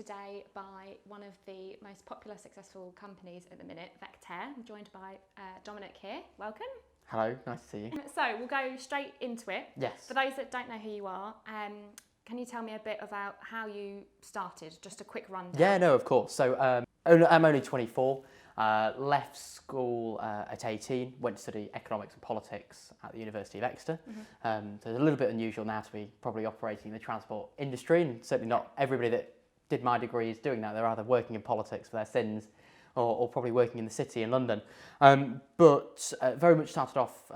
today by one of the most popular, successful companies at the minute, Vectare. I'm joined by Dominic here. Welcome. Hello, nice to see you. So we'll go straight into it. Yes. For those that don't know who you are, can you tell me a bit about how you started? Just a quick rundown. Yeah, no, of course. So I'm only 24. Left school at 18, went to study economics and politics at the University of Exeter. So it's a little bit unusual now to be probably operating in the transport industry, and certainly not everybody that did my degree is doing that. They're either working in politics for their sins or probably working in the city in London. But very much started off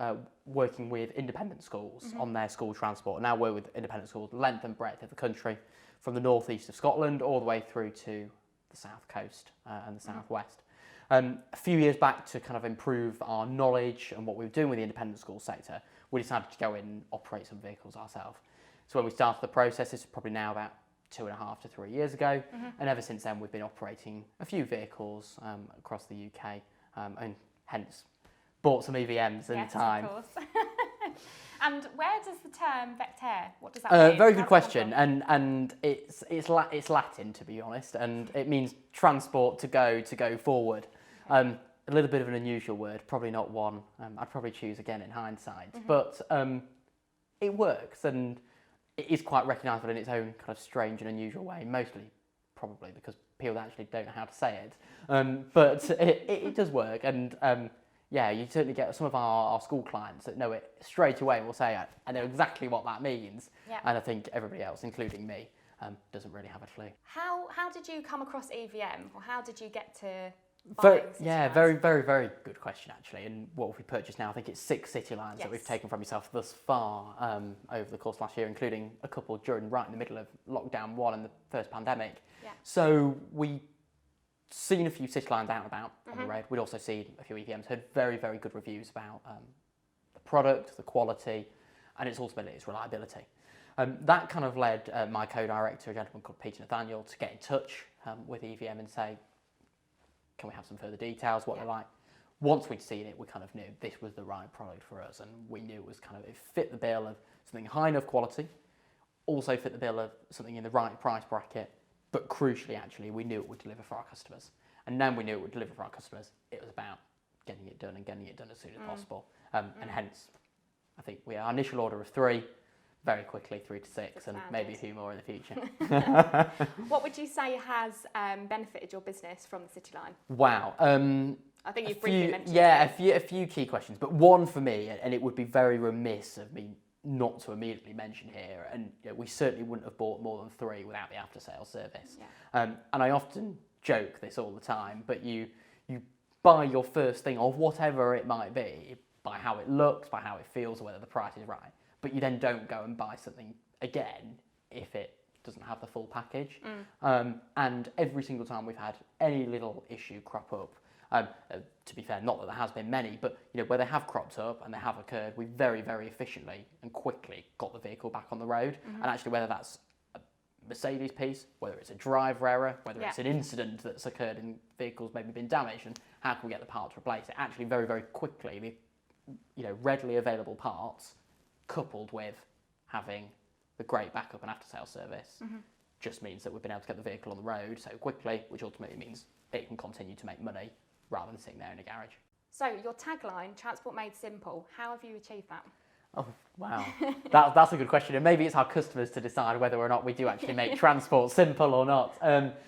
working with independent schools on their school transport. Now work with independent schools length and breadth of the country, from the northeast of Scotland all the way through to the south coast and the southwest. A few years back, to kind of improve our knowledge and what we were doing with the independent school sector, we decided to go in and operate some vehicles ourselves. So when we started the process, this is probably now about 2.5 to 3 years ago, and ever since then we've been operating a few vehicles across the UK, and hence bought some EVMs in time. Of course. And where does the term Vectare, what does that mean? Very good question, and it's Latin, to be honest, and it means transport, to go forward. A little bit of an unusual word, probably not one I'd probably choose again in hindsight, but it works, and it is quite recognisable in its own kind of strange and unusual way, mostly probably because people actually don't know how to say it, but it does work, and yeah, you certainly get some of our school clients that know it straight away will say, I know exactly what that means. Yeah. And I think everybody else, including me, doesn't really have a clue. How did you come across EVM, or how did you get to very, very good question, actually. And what have we purchased now? I think it's 6 city lines that we've taken from yourself thus far over the course of last year, including a couple right in the middle of lockdown 1 and the first pandemic. Yeah. So we seen a few city lines out and about on the road. We'd also seen a few EVMs, heard very, very good reviews about the product, the quality, and its reliability. That kind of led my co-director, a gentleman called Peter Nathaniel, to get in touch with EVM and say, can we have some further details, what they're like? Once we'd seen it, we kind of knew this was the right product for us, and we knew it was it fit the bill of something high enough quality, also fit the bill of something in the right price bracket, but crucially, actually, we knew it would deliver for our customers. And then we knew it would deliver for our customers. It was about getting it done and getting it done as soon as possible. And hence, I think our initial order of 3, very quickly 3 to 6, and maybe a few more in the future. What would you say has benefited your business from the City Line? Wow. I think you've briefly mentioned a few key questions, but one for me, and it would be very remiss of me not to immediately mention here, and we certainly wouldn't have bought more than 3 without the after-sales service. Yeah. And I often joke this all the time, but you buy your first thing, of whatever it might be, by how it looks, by how it feels, or whether the price is right, but you then don't go and buy something again if it doesn't have the full package. And every single time we've had any little issue crop up, to be fair, not that there has been many, but where they have cropped up and they have occurred, we very, very efficiently and quickly got the vehicle back on the road. And actually, whether that's a Mercedes piece, whether it's a driver error, whether it's an incident that's occurred in vehicles maybe been damaged, and how can we get the part to replace it? Actually, very, very quickly, the readily available parts, coupled with having the great backup and after-sales service, just means that we've been able to get the vehicle on the road so quickly, which ultimately means it can continue to make money rather than sitting there in a garage. So your tagline, transport made simple, how have you achieved that? Oh, wow. That's a good question. And maybe it's our customers to decide whether or not we do actually make transport simple or not.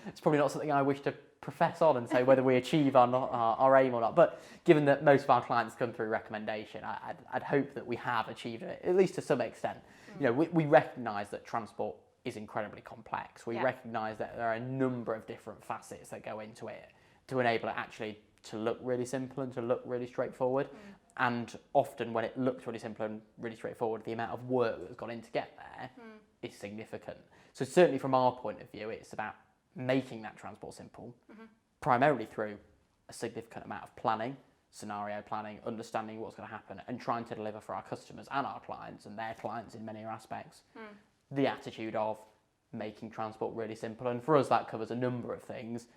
It's probably not something I wish to profess on and say whether we achieve our aim or not. But given that most of our clients come through recommendation, I'd hope that we have achieved it, at least to some extent. We recognise that transport is incredibly complex. We recognise that there are a number of different facets that go into it to enable it actually to look really simple and to look really straightforward. And often when it looks really simple and really straightforward, the amount of work that's gone in to get there is significant. So certainly from our point of view, it's about making that transport simple, primarily through a significant amount of planning, scenario planning, understanding what's going to happen, and trying to deliver for our customers and our clients and their clients in many aspects. The attitude of making transport really simple. And for us, that covers a number of things.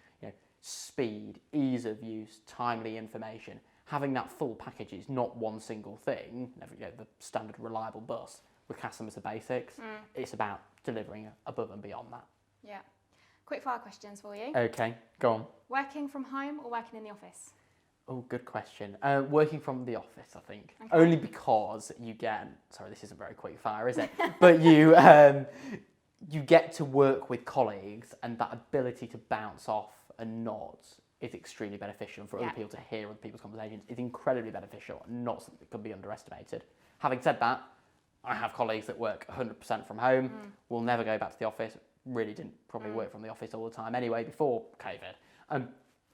Speed, ease of use, timely information. Having that full package is not one single thing. The standard reliable bus, we class them as the basics. It's about delivering above and beyond that. Yeah. Quickfire questions for you. Okay, go on. Working from home or working in the office? Oh, good question. Working from the office, I think. Okay. Only because you get, sorry, this isn't very quick fire, is it? But you get to work with colleagues, and that ability to bounce off and nod is extremely beneficial. For other people to hear other people's conversations is incredibly beneficial and not something that can be underestimated. Having said that, I have colleagues that work 100% from home, will never go back to the office, really didn't probably work from the office all the time anyway before COVID, and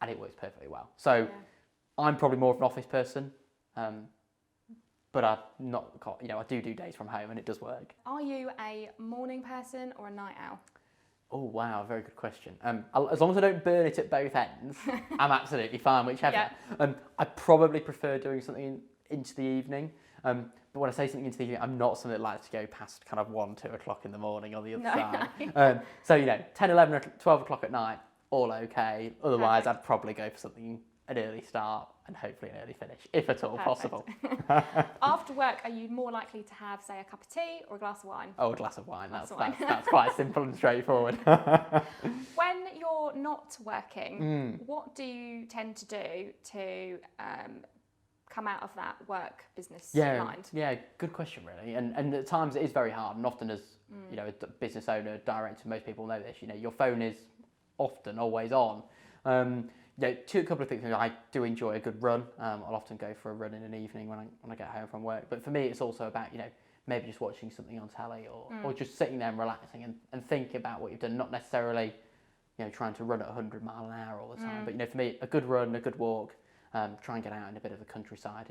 it works perfectly well. So I'm probably more of an office person, but I do days from home and it does work. Are you a morning person or a night owl? Oh wow, very good question. As long as I don't burn it at both ends, I'm absolutely fine, whichever. I probably prefer doing something into the evening. But when I say something into the evening, I'm not someone that likes to go past kind of 1, 2 o'clock in the morning on the other side. No. So 10, 11, or 12 o'clock at night, all okay. Otherwise, I'd probably go for something an early start and hopefully an early finish, if at all possible. After work, are you more likely to have, say, a cup of tea or a glass of wine? Oh, a glass of wine. That's quite simple and straightforward. When you're not working, what do you tend to do to come out of that work business mind? Yeah, good question, really. And at times it is very hard, and often as a business owner, director, most people know this. Your phone is often always on. A couple of things. I do enjoy a good run. I'll often go for a run in an evening when I get home from work. But for me, it's also about maybe just watching something on telly or just sitting there and relaxing and thinking about what you've done. Not necessarily trying to run at 100 mile an hour all the time. But for me, a good run, a good walk. Try and get out in a bit of the countryside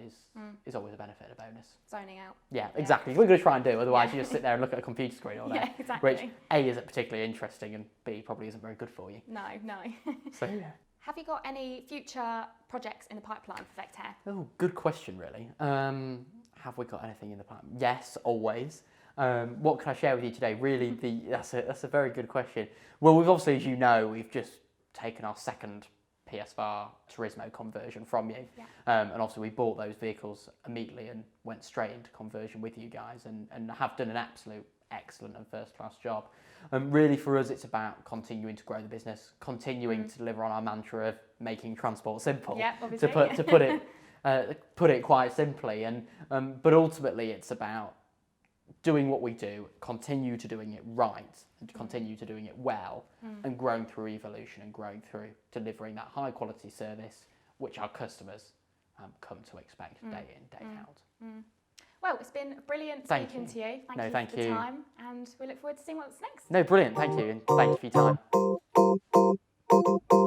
is always a benefit, a bonus. Zoning out. Yeah, exactly. We're going to try and do. Otherwise, you just sit there and look at a computer screen all day. Yeah, exactly. Which A, isn't particularly interesting, and B, probably isn't very good for you. No. So yeah. Have you got any future projects in the pipeline for Vectare? Oh, good question, really. Have we got anything in the pipeline? Yes, always. What can I share with you today? Really, that's a very good question. Well, we've obviously, as you know, we've just taken our second PSVR Turismo conversion from you. And obviously we bought those vehicles immediately and went straight into conversion with you guys and have done an absolute excellent and first class job. Really for us it's about continuing to grow the business, continuing to deliver on our mantra of making transport simple. Obviously. To put it quite simply, and but ultimately it's about doing what we do, continue to doing it right, and continue to doing it well, and growing through evolution and growing through delivering that high quality service which our customers come to expect day in, day out. Well, it's been brilliant speaking to you. Thank you for the time, and we look forward to seeing what's next. No, brilliant. Thank you, and thank you for your time.